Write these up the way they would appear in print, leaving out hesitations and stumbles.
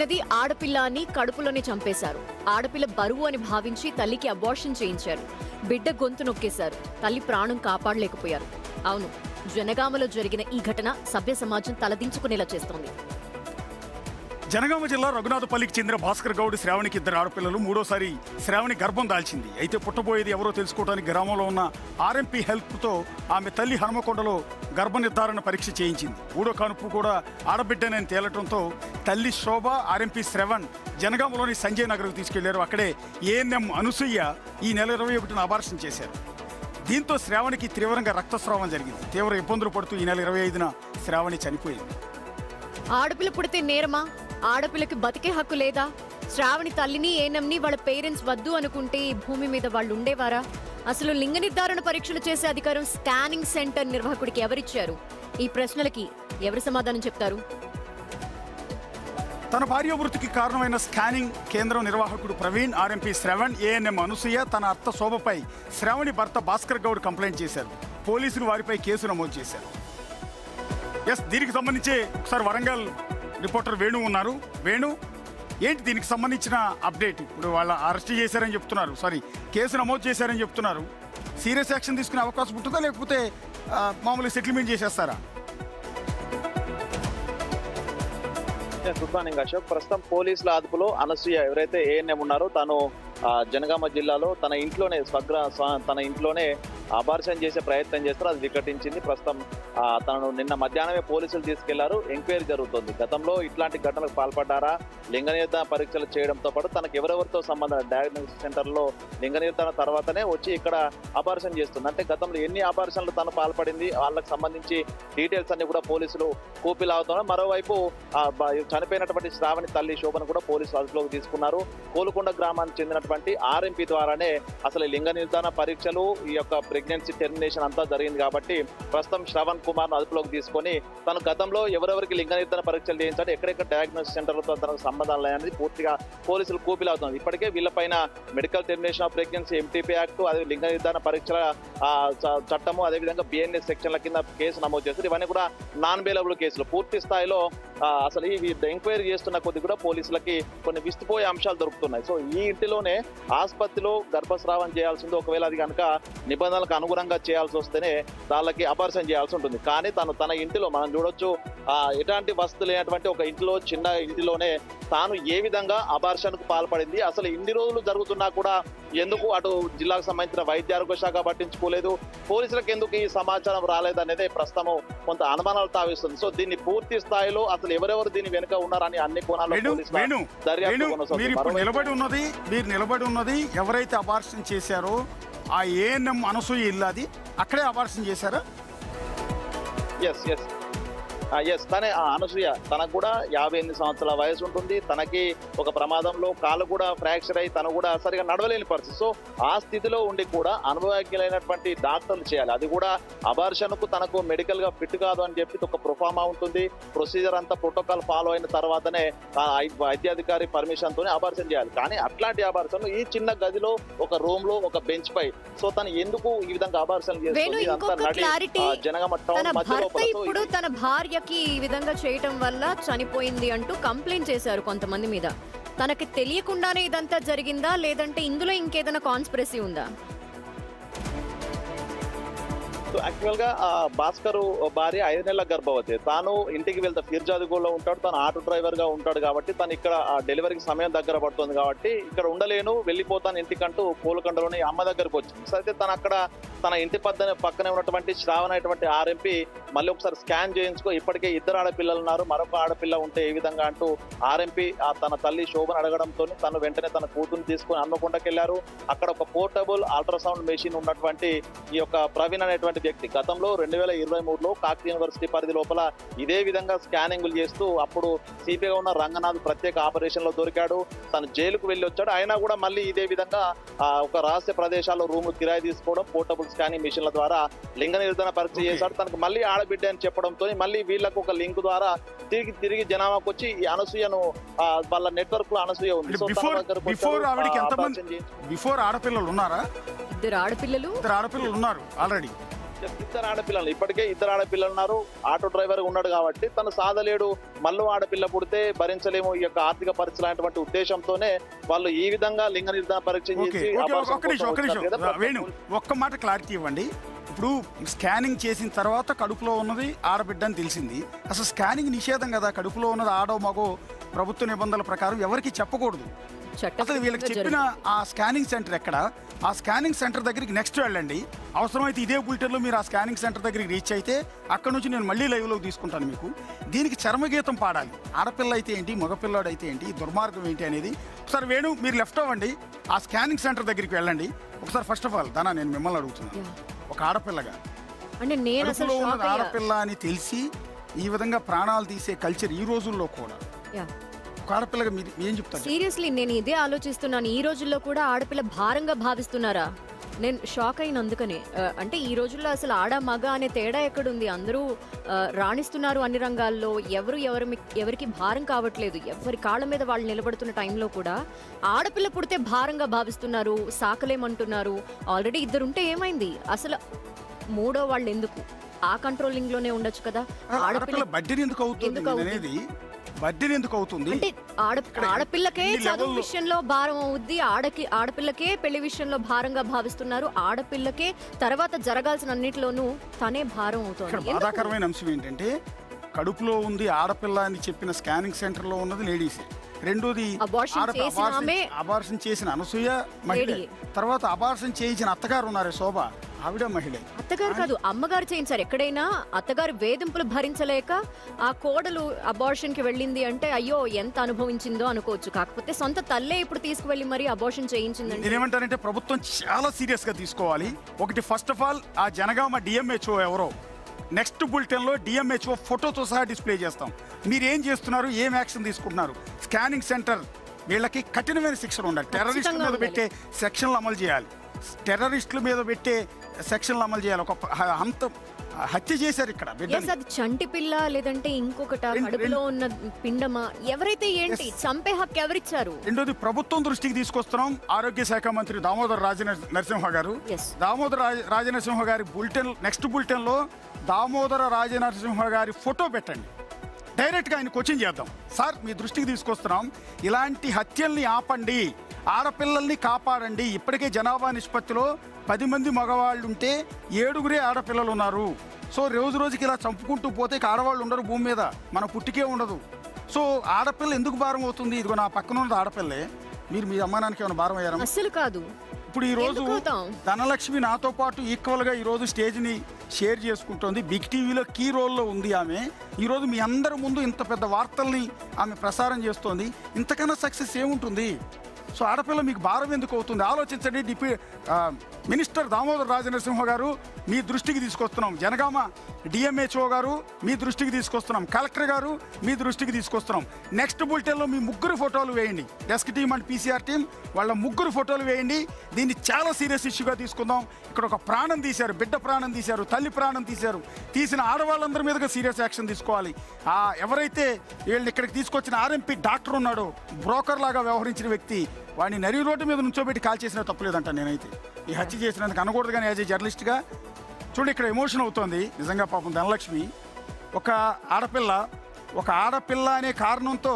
ఉన్నది ఆడపిల్ల అని కడుపులోనే చంపేశారు. ఆడపిల్ల బరువు అని భావించి తల్లికి అబార్షన్ చేయించారు. బిడ్డ గొంతు నొక్కేశారు. తల్లి ప్రాణం కాపాడలేకపోయారు. అవును, జనగామలో జరిగిన ఈ ఘటన సభ్య సమాజం తలదించుకునేలా చేస్తోంది. జనగామ జిల్లా రఘునాథపల్లికి చెందిన భాస్కర్ గౌడ్ శ్రావణికి 2 ఆడపిల్లలు. మూడోసారి శ్రావణి గర్భం దాల్చింది. అయితే పుట్టబోయేది ఎవరో తెలుసుకోవడానికి గ్రామంలో ఉన్న ఆర్ఎంపీ హెల్ప్తో ఆమె తల్లి హనుమకొండలో గర్భ నిర్ధారణ పరీక్ష చేయించింది. మూడో కానుపు కూడా ఆడబిడ్డనని తేలటంతో తల్లి శోభ, ఆర్ఎంపీ శ్రవణ్ జనగామలోని సంజయ్ నగర్కు తీసుకెళ్లారు. అక్కడే ఏఎన్ఎం అనసూయ ఈ నెల 21న అబార్షన్ చేశారు. దీంతో శ్రావణికి తీవ్రంగా రక్తస్రావం జరిగింది. తీవ్ర ఇబ్బందులు పడుతూ ఈ నెల 25న శ్రావణి చనిపోయింది. ఆడపిల్ల పుడితే నేరమా? ఆడపిల్లకి బతికే హక్కు లేదా? శ్రావణి తల్లిని ఏఎన్ఎంని వాళ్ళ పేరెంట్స్ వద్దు అనుకుంటే ఈ భూమి మీద వాళ్ళు ఉండేవారా? అసలు లింగ నిర్ధారణ పరీక్షలు చేసే అధికారం స్కానింగ్ సెంటర్ నిర్వాహకుడికి ఎవరిచ్చారు? ఈ ప్రశ్నలకి ఎవరు సమాధానం చెప్తారు? తన భార్య వృత్తికి కారణమైన స్కానింగ్ కేంద్రం నిర్వాహకుడు ప్రవీణ్, ఆర్ఎంపీ శ్రవణ్, ఏఎన్ఎం అనసూయ తన అత్త శోభపై శ్రావణి భర్త భాస్కర్ గౌడ్ కంప్లైంట్ చేశారు. పోలీసులు వారిపై కేసు నమోదు చేశారు. దీనికి సంబంధించి ఒకసారి వరంగల్ రిపోర్టర్ వేణు ఉన్నారు. వేణు, ఏంటి దీనికి సంబంధించిన అప్డేట్? ఇప్పుడు వాళ్ళ అరెస్ట్ చేశారని చెప్తున్నారు, కేసు నమోదు చేశారని చెప్తున్నారు. సీరియస్ యాక్షన్ తీసుకునే అవకాశం ఉంటుందా, లేకపోతే మామూలు సెటిల్మెంట్ చేసేస్తారా? Good morning Ashok. ప్రస్తుతం పోలీసుల అదుపులో అనసూయ ఎవరైతే ఏఎన్ఎం ఉన్నారో తను జనగామ జిల్లాలో తన ఇంట్లోనే అబార్షన్ చేసే ప్రయత్నం చేస్తారు. అది వికటించింది. ప్రస్తుతం తనను నిన్న మధ్యాహ్నమే పోలీసులు తీసుకెళ్లారు. ఎంక్వైరీ జరుగుతుంది. గతంలో ఇట్లాంటి ఘటనలకు పాల్పడ్డారా, లింగ నిర్ధారణ పరీక్షలు చేయడంతో పాటు తనకు ఎవరెవరితో సంబంధం డయాగ్నోస్టిక్ సెంటర్లో లింగ నిర్ధారణ తర్వాతనే వచ్చి ఇక్కడ అబార్షన్ చేస్తుంది. అంటే గతంలో ఎన్ని అబార్షన్లు తను పాల్పడింది, వాళ్ళకి సంబంధించి డీటెయిల్స్ అన్ని కూడా పోలీసులు కూపిలాగుతున్నారు. మరోవైపు చనిపోయినటువంటి శ్రావణి తల్లి శోభను కూడా పోలీసులు అదుపులోకి తీసుకున్నారు. కోలుకొండ గ్రామానికి చెందినటువంటి ఆర్ఎంపీ ద్వారానే అసలు లింగ నిర్ధారణ పరీక్షలు, ఈ యొక్క ప్రెగ్నెన్సీ టెర్మినేషన్ అంతా జరిగింది. కాబట్టి ప్రస్తుతం శ్రవణ్ కుమార్ ను అదుపులోకి తీసుకొని తను గతంలో ఎవరెవరికి లింగ నిర్ధారణ పరీక్షలు చేయించాడు, ఎక్కడెక్కడ డయాగ్నోస్టిక్ సెంటర్లతో తనకు సంబంధాలు లేని పూర్తిగా పోలీసులు కూపిలాగుతున్నారు. ఇప్పటికే వీళ్ళపైన medical termination of pregnancy, MTP act, అదే లింగ నిర్ధారణ పరీక్షల చట్టము, అదేవిధంగా బిఎన్ఎస్ సెక్షన్ల కింద కేసు నమోదు చేస్తారు. ఇవన్నీ కూడా నాన్ బెయిలబుల్ కేసులు. పూర్తి స్థాయిలో అసలు ఈ ఎంక్వైరీ చేస్తున్న కొద్ది కూడా పోలీసులకి కొన్ని విస్తుపోయే అంశాలు దొరుకుతున్నాయి. సో ఈ ఇంటిలోనే ఆసుపత్రిలో గర్భస్రావం చేయాల్సింది. ఒకవేళ అది కనుక నిబంధనలకు అనుగుణంగా చేయాల్సి వస్తేనే వాళ్ళకి అబార్షన్ చేయాల్సి ఉంటుంది. కానీ తన ఇంటిలో మనం చూడొచ్చు, ఎలాంటి వసతులు లేనటువంటి ఒక ఇంట్లో, చిన్న ఇంటిలోనే తాను ఏ విధంగా అబార్షన్ కు పాల్పడింది, అసలు ఇన్ని రోజులు జరుగుతున్నా కూడా ఎందుకు అటు జిల్లాకు సంబంధించిన వైద్య ఆరోగ్య శాఖ పట్టించుకోలేదు, పోలీసులకు ఎందుకు ఈ సమాచారం రాలేదనేది ప్రస్తుతం కొంత అనుమానాలు తావిస్తుంది. సో దీన్ని పూర్తి స్థాయిలో అసలు ఎవరెవరు దీని వెనుక ఉన్నారని అన్ని కోణాల్లో మీరు నిలబడి ఉన్నది ఎవరైతే అబార్షన్ చేశారో ఆ ఏఎన్ఎం అనసూయ ఇల్లు, అది అక్కడే అబార్షన్ చేశారా? ఎస్ తనే అనసూయ. తనకు కూడా 58 సంవత్సరాల వయసు ఉంటుంది. తనకి ఒక ప్రమాదంలో కాలు కూడా ఫ్రాక్చర్ అయ్యి తను కూడా సరిగా నడవలేని పరిస్థితి. సో ఆ స్థితిలో ఉండి కూడా అనుభవజ్ఞులైనటువంటి డాక్టర్లు చేయాలి. అది కూడా అబార్షన్ కు తనకు మెడికల్ గా ఫిట్ కాదు అని చెప్పి ఒక ప్రొఫార్మా ఉంటుంది. ప్రొసీజర్ అంతా ప్రోటోకాల్ ఫాలో అయిన తర్వాతనే వైద్యాధికారి పర్మిషన్ తోనే అబార్షన్ చేయాలి. కానీ అట్లాంటి అబార్షన్ ఈ చిన్న గదిలో, ఒక రూమ్ లో, ఒక బెంచ్ పై, సో తను ఎందుకు ఈ విధంగా అబార్షన్ చేస్తుంది? జనగామ టౌన్ మధ్యలో తన భార్య ఈ విధంగా చేయటం వల్ల చనిపోయింది అంటూ కంప్లైంట్ చేశారు కొంతమంది మీద. తనకి తెలియకుండానే ఇదంతా జరిగిందా, లేదంటే ఇందులో ఇంకేదైనా కాన్స్పిరసీ ఉందా? యాక్చువల్ గా భాస్కర్ భార్య 5 నెలల గర్భవతి. తాను ఇంటికి వెళ్తా ఫిర్జాదిగూడలో ఉంటాడు. తను ఆటో డ్రైవర్ గా ఉంటాడు కాబట్టి తను ఇక్కడ డెలివరీకి సమయం దగ్గర పడుతుంది కాబట్టి ఇక్కడ ఉండలేను, వెళ్ళిపోతాను ఇంటికంటూ కోలుకొండలోని అమ్మ దగ్గరకు వచ్చింది. సో అయితే తను అక్కడ తన ఇంటి పక్కనే ఉన్నటువంటి శ్రావణ అనేటువంటి ఆర్ఎంపీ మళ్ళీ ఒకసారి స్కాన్ చేయించుకో, ఇప్పటికే 2 ఆడపిల్లలు ఉన్నారు, మరొక ఆడపిల్ల ఉంటే ఏ విధంగా అంటూ ఆర్ఎంపీ తన తల్లి శోభను అడగడంతో తను వెంటనే తన కూతురుని తీసుకుని హన్మకొండకి వెళ్ళారు. అక్కడ ఒక పోర్టబుల్ అల్ట్రాసౌండ్ మెషిన్ ఉన్నటువంటి ఈ యొక్క ప్రవీణ్ అనేటువంటి వ్యక్తి గతంలో 2023లో కాకతీయ యూనివర్సిటీ పరిధి లోపల ఇదే విధంగా స్కానింగ్లు చేస్తూ అప్పుడు సిపిగా ఉన్న రంగనాథ్ ప్రత్యేక ఆపరేషన్ లో దొరికాడు. తను జైలుకు వెళ్ళి వచ్చాడు. అయినా కూడా మళ్ళీ ఇదే విధంగా ఒక రహస్య ప్రదేశాల్లో రూమ్ కిరాయి తీసుకోవడం, పోర్టబుల్ స్కానింగ్ మిషన్ల ద్వారా లింగ నిర్ధారణ పరీక్ష చేశాడు. తనకు మళ్ళీ ఆడబిడ్డ అని చెప్పడంతో మళ్ళీ వీళ్ళకు ఒక లింక్ ద్వారా తిరిగి జనాభాకు వచ్చి ఈ అనసూయను వాళ్ళ నెట్వర్క్ లో అనసూయ ఉంది. బిఫోర్ ఆడపిల్లలు ఉన్నారా? 2 ఆడపిల్లలు ఉన్నారు ఆల్రెడీ. ఇద్దరు ఆడపిల్లలు, ఇప్పటికే ఇద్దరు ఆడపిల్లలు ఉన్నారు. ఆటో డ్రైవర్ ఉన్నాడు కాబట్టి తను సాధలేడు, మళ్ళీ ఆడపిల్ల పుడితే భరించలేము ఈ యొక్క ఆర్థిక పరిస్థితి లాంటి ఉద్దేశంతోనే వాళ్ళు ఈ విధంగా లింగ నిర్ధారణ పరీక్ష చేసి ఒక్క నిమిషం వేణు, ఒక్క మాట క్లారిటీ ఇవ్వండి. ఇప్పుడు స్కానింగ్ చేసిన తర్వాత కడుపులో ఉన్నది ఆడబిడ్డ అని తెలిసింది. అసలు స్కానింగ్ నిషేధం కదా, కడుపులో ఉన్నది ఆడో మగో ప్రభుత్వ నిబంధనల ప్రకారం ఎవరికి చెప్పకూడదు. అసలు వీళ్ళకి చెప్పిన ఆ స్కానింగ్ సెంటర్ ఎక్కడ? ఆ స్కానింగ్ సెంటర్ దగ్గరికి నెక్స్ట్ వెళ్ళండి. అవసరమైతే ఇదే బులెటిన్లో మీరు ఆ స్కానింగ్ సెంటర్ దగ్గరికి రీచ్ అయితే అక్కడ నుంచి నేను మళ్ళీ లైవ్లోకి తీసుకుంటాను. మీకు దీనికి చర్మగీతం పాడాలి. ఆడపిల్ల అయితే ఏంటి, మగపిల్లాడు అయితే ఏంటి, దుర్మార్గం ఏంటి అనేది ఒకసారి వేణు మీరు లెఫ్ట్ అవ్వండి, ఆ స్కానింగ్ సెంటర్ దగ్గరికి వెళ్ళండి ఒకసారి. ఫస్ట్ ఆఫ్ ఆల్ దానా నేను మిమ్మల్ని అడుగుతున్నాను, ఒక ఆడపిల్లగా అంటే నేను అసలు ఆడపిల్ల అని తెలిసి ఈ విధంగా ప్రాణాలు తీసే కల్చర్ ఈ రోజుల్లో కూడా ఆడపిల్లగా మీరు ఏం చెప్తారు? సీరియస్లీ నేను ఇదే ఆలోచిస్తున్నాను. ఈ రోజుల్లో కూడా ఆడపిల్ల భారంగా భావిస్తున్నారా? నేను షాక్ అయిన అందుకనే. అంటే ఈ రోజుల్లో అసలు ఆడ మగ అనే తేడా ఎక్కడుంది? అందరూ రాణిస్తున్నారు అన్ని రంగాల్లో. ఎవరికి భారం కావట్లేదు. ఎవరి కాళ్ళ మీద వాళ్ళు నిలబడుతున్న టైంలో కూడా ఆడపిల్ల పుడితే భారంగా భావిస్తున్నారు, సాకలేమంటున్నారు. ఆల్రెడీ ఇద్దరు ఉంటే ఏమైంది? అసలు మూడో వాళ్ళు ఎందుకు? ఆ కంట్రోలింగ్ లోనే ఉండొచ్చు కదా. ఆడపిల్ల బడ్డీని ఎందుకు అవుతుంది అనేది బడ్డీని ఎందుకు అవుతుంది అంటే ఆడపిల్లకే చదువు విషయంలో భారం అవుద్ది, ఆడపిల్లకే పెళ్లి విషయంలో భారంగా భావిస్తున్నారు. ఆడపిల్లకే తర్వాత జరగాల్సిన అన్నిటిలోనూ తనే భారం అవుతుంది. బాధాకరమైన అంశం ఏంటంటే కడుపులో ఉంది ఆడపిల్ల అని చెప్పిన స్కానింగ్ సెంటర్ లో ఉన్నది లేడీసే. రెండోది అబార్షన్ చేసిన అనసూయ మహిళ, తర్వాత అబార్షన్ చేయించిన అత్తగారు ఉన్నారే శోభ, ఆవిడ మహిళ. అత్తగారు కాదు, అమ్మగారు చేయించారు. ఎక్కడైనా అత్తగారు వేధింపులు భరించలేక ఆ కోడలు అబార్షన్ కి వెళ్ళింది అంటే అయ్యో ఎంత అనుభవించిందో అనుకోవచ్చు. కాకపోతే సొంత తల్లే ఇప్పుడు తీసుకువెళ్ళి మరి అబార్షన్ చేయించిందంటే నేనేమంటానంటే ప్రభుత్వం చాలా సీరియస్ గా తీసుకోవాలి. ఒకటి ఫస్ట్ ఆఫ్ ఆల్ ఆ జనగామ డిఎంహెచ్ఓ ఎవరో నెక్స్ట్ బులెటిన్లో డిఎంహెచ్ఓ ఫోటోతో సహా డిస్ప్లే చేస్తాం. మీరు ఏం చేస్తున్నారు, ఏం యాక్షన్ తీసుకుంటున్నారు? స్కానింగ్ సెంటర్ వీళ్ళకి కఠినమైన శిక్షలు ఉండాలి. టెర్రరిస్టుల మీద పెట్టే సెక్షన్లు అమలు చేయాలి. టెర్రరిస్టుల మీద పెట్టే సెక్షన్లు అమలు చేయాలి. ఒక అంత హత్య చేశారు ఇక్కడ. అది చంటి పిల్ల లేదంటే ఇంకొకట కడుపులో ఉన్న పిండమా ఎవరైతే ఏంటి చంపే హక్కు ఎవరిచ్చారు? రెండోది ప్రభుత్వం దృష్టికి తీసుకొస్తున్నాం. ఆరోగ్య శాఖ మంత్రి దామోదర్ రాజనరసింహ గారు, దామోదర్ రాజనరసింహ గారి బులెటిన్ నెక్స్ట్ బులెటిన్ లో దామోదర రాజనరసింహ గారి ఫోటో పెట్టండి. డైరెక్ట్గా ఆయన క్వశ్చన్ చేద్దాం. సార్ మీ దృష్టికి తీసుకొస్తున్నాం, ఇలాంటి హత్యల్ని ఆపండి, ఆడపిల్లల్ని కాపాడండి. ఇప్పటికే జనాభా నిష్పత్తిలో 10 మంది మగవాళ్ళు ఉంటే 7 ఆడపిల్లలు ఉన్నారు. సో రోజు రోజుకి ఇలా చంపుకుంటూ పోతే ఆడవాళ్ళు ఉండరు భూమి మీద, మన పుట్టికే ఉండదు. సో ఆడపిల్ల ఎందుకు భారం అవుతుంది? ఇదిగో నా పక్కన ఉన్నది ఆడపిల్లే. మీరు మీ అమ్మానానికి ఏమైనా భారం అయ్యారా? అసలు కాదు. ఇప్పుడు ఈ రోజు ధనలక్ష్మి నాతో పాటు ఈక్వల్ గా ఈ రోజు స్టేజ్ ని షేర్ చేసుకుంటోంది. బిగ్ టీవీలో కీ రోల్లో ఉంది ఆమె. ఈ రోజు మీ అందరి ముందు ఇంత పెద్ద వార్తల్ని ఆమె ప్రసారం చేస్తోంది. ఇంతకన్నా సక్సెస్ ఏముంటుంది? సో ఆడపిల్ల మీకు భారం ఎందుకు అవుతుంది? ఆలోచించండి. మినిస్టర్ దామోదర్ రాజనరసింహ గారు మీ దృష్టికి తీసుకొస్తున్నాం. జనగామ డిఎంహెచ్ఓ గారు మీ దృష్టికి తీసుకొస్తున్నాం. కలెక్టర్ గారు మీ దృష్టికి తీసుకొస్తున్నాం. నెక్స్ట్ బులెటిన్లో మీ 3 ఫోటోలు వేయండి. Desk team and PCR team వాళ్ళ 3 ఫోటోలు వేయండి. దీన్ని చాలా సీరియస్ ఇష్యూగా తీసుకుందాం. ఇక్కడ ఒక ప్రాణం తీశారు, బిడ్డ ప్రాణం తీశారు, తల్లి ప్రాణం తీశారు. తీసిన ఆడవాళ్ళందరి మీదుగా సీరియస్ యాక్షన్ తీసుకోవాలి. ఎవరైతే వీళ్ళని ఇక్కడికి తీసుకొచ్చిన ఆర్ఎంపీ డాక్టర్ ఉన్నాడో, బ్రోకర్ లాగా వ్యవహరించిన వ్యక్తి, వాడిని నరి రోడ్డు మీద నుంచోబెట్టి కాల్ చేసినా తప్పలేదంట. నేనైతే ఈ హత్య చేసినందుకు అనకూడదు. కానీ యాజ్ ఏ జర్నలిస్ట్గా చూడండి, ఇక్కడ ఎమోషన్ అవుతోంది నిజంగా. పాపం ధనలక్ష్మి ఒక ఆడపిల్ల అనే కారణంతో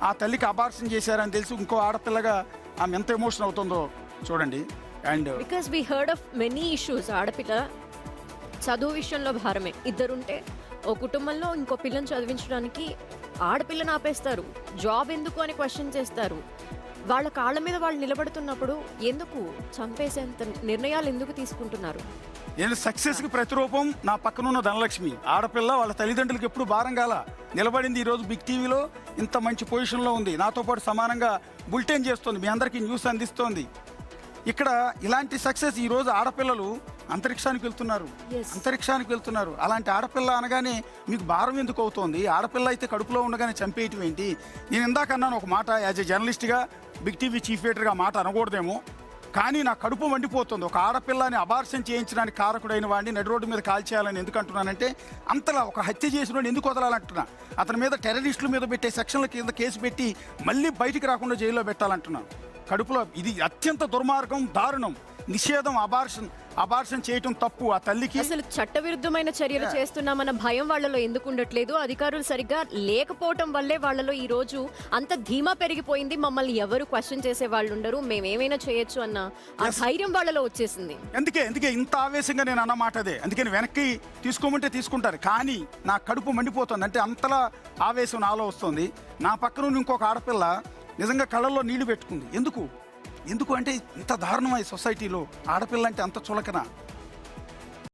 ఆ తల్లికి అబార్షన్ చేశారని తెలిసి ఇంకో ఆడపిల్లగా ఆమె ఎంత ఎమోషన్ అవుతుందో చూడండి. And because we heard of many issues. ఆడపిల్ల చదువు విషయంలో భారమే. ఇద్దరుంటే ఓ కుటుంబంలో ఇంకో పిల్లని చదివించడానికి ఆడపిల్లని ఆపేస్తారు. జాబ్ ఎందుకు అని క్వశ్చన్ చేస్తారు. వాళ్ళ కాళ్ళ మీద వాళ్ళు నిలబడుతున్నప్పుడు ఎందుకు చంపేసేంత నిర్ణయాలు ఎందుకు తీసుకుంటున్నారు? నేను సక్సెస్కి ప్రతిరూపం నా పక్కనున్న ధనలక్ష్మి. ఆడపిల్ల వాళ్ళ తల్లిదండ్రులకి ఎప్పుడు భారం కాల నిలబడింది. ఈరోజు బిగ్ టీవీలో ఇంత మంచి పొజిషన్లో ఉంది. నాతో పాటు సమానంగా బులెటిన్ చేస్తుంది, మీ అందరికీ న్యూస్ అందిస్తోంది. ఇక్కడ ఇలాంటి సక్సెస్ ఈరోజు ఆడపిల్లలు అంతరిక్షానికి వెళ్తున్నారు. అలాంటి ఆడపిల్ల అనగానే మీకు భారం ఎందుకు అవుతోంది? ఆడపిల్ల అయితే కడుపులో ఉండగానే చంపేయటం ఏంటి? నేను ఇందాక అన్నాను ఒక మాట, యాజ్ ఏ జర్నలిస్ట్గా బిగ్ టీవీ చీఫ్ ఎడిటర్గా మాట అనకూడదేమో, కానీ నా కడుపు మండిపోతుంది. ఒక ఆడపిల్లని అబార్షన్ చేయించడానికి కారకుడైన వాడిని నడి రోడ్డు మీద కాల్ చేయాలని ఎందుకు అంటున్నానంటే, అంతలా ఒక హత్య చేసిన వాడిని ఎందుకు వదలాలంటున్నా? అతని మీద టెర్రరిస్టుల మీద పెట్టే సెక్షన్ల కింద కేసు పెట్టి మళ్ళీ బయటికి రాకుండా జైల్లో పెట్టాలంటున్నాను. కడుపులో ఇది అత్యంత దుర్మార్గం, దారుణం. నిషేధం అబార్షన్ చేయటం తప్పు. ఆ తల్లికి అసలు చట్టవిరుద్ధమైన చర్యలు చేస్తున్నామన్న భయం వాళ్ళలో ఎందుకు ఉండట్లేదు? అధికారులు సరిగ్గా లేకపోవటం వల్లే వాళ్ళలో ఈ రోజు అంత ధీమా పెరిగిపోయింది. మమ్మల్ని ఎవరు క్వశ్చన్ చేసే వాళ్ళు ఉండరు, మేమేమైనా చేయొచ్చు అన్న ఆ ధైర్యం వాళ్ళలో వచ్చేసింది. అందుకే ఇంత ఆవేశంగా నేను అన్నమాట అదే. అందుకని వెనక్కి తీసుకోమంటే తీసుకుంటారు, కానీ నా కడుపు మండిపోతుంది. అంటే అంతలా ఆవేశం నాలో వస్తుంది. నా పక్కన ఇంకొక ఆడపిల్ల నిజంగా కళ్ళల్లో నీళ్లు పెట్టుకుంది. ఎందుకు అంటే ఇంత దారుణం ఈ సొసైటీలో ఆడపిల్ల అంటే అంత చులకన.